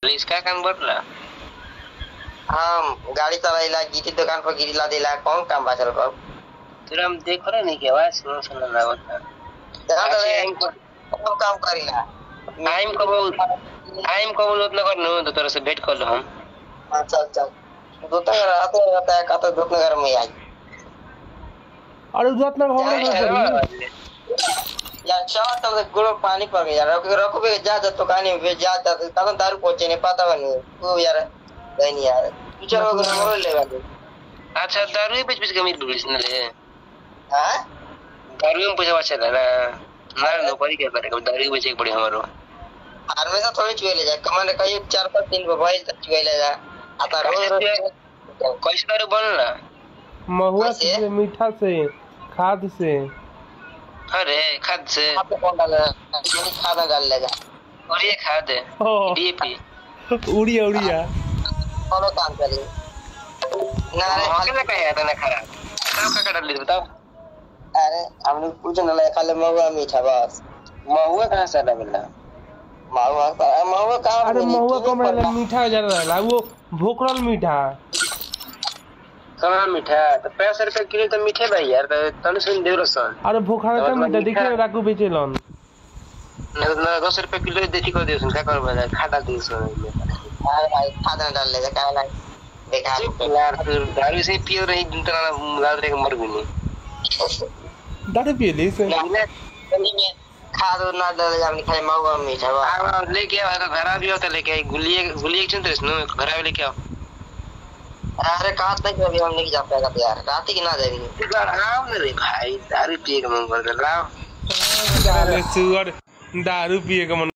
Please का काम करला? हम गाड़ी चलाइला, गिटी दुकान पर गिरी ला देला, कौन काम बचल बा? तुरा हम देख रहे नहीं के आवाज सुन ना होता। कौन काम करीला? टाइम कब उतना करनो तो तेरे से भेंट कर लो हम। अच्छा दोतनगर आते रहता है का तो दोतनगर में आई। अरे दोतनगर हो गया यार चाह तब गुड़ पानी पड़ गया रखो बे जा तो कहानी में जा तब दारू पहुंचे नहीं पता बनी तू यार नहीं यार तू चलो मोर लेगा। अच्छा दारू बेच के अमीर बिजनेस न ले। हां दारू में पैसा बचा ना हमारा नौकरी क्या करेगा दारू बेचे बड़ी हमारो हमेशा थोड़ी चुए ले जाए कमाने कहीं 4-5 दिन भाई चुए ले जा आता रोज कैसे दारू बनला? महुआ से मीठा से खाद से। अरे खाद से कौन डाल यानी खाद डाल लेगा और ये खाद है डीएपी उड़िया कौन काम करेंगे ना रे अकेला का है ना खराब का डाल दे बताओ। अरे हम लोग कुछ न ले खाली महुआ मीठा बस। महुआ कहां से डालला? महुआ का अरे महुआ को में मीठा ज्यादा रहला वो भोकरल मीठा कहाँ मीठा तो 65 रुपए किलो तो मीठे भाई यार तने सुन देव रसन। अरे भोकरल का मीठा देखिए राकू बेचेलन ना 10 रुपए किलो देती को देसन का कर बजा खाता देसन में। अरे भाई खाद डाल ले का ला देखा यार फिर दारू से पियो रही तना रात रे मर गई नहीं दारू पियली से गली में खाद ना डाल जा खाली महुआ मीठा बा लेके आओ तो घर आ भी होता लेके गुलिये एक चंद्र नो घर आ लेके आओ। अरे कहाँ तक अभी हम नहीं जा पाएगा यार रात की ना जाएंगे यार आओ रे भाई दारू पिए का मन कर लाओ दारू पिए का मन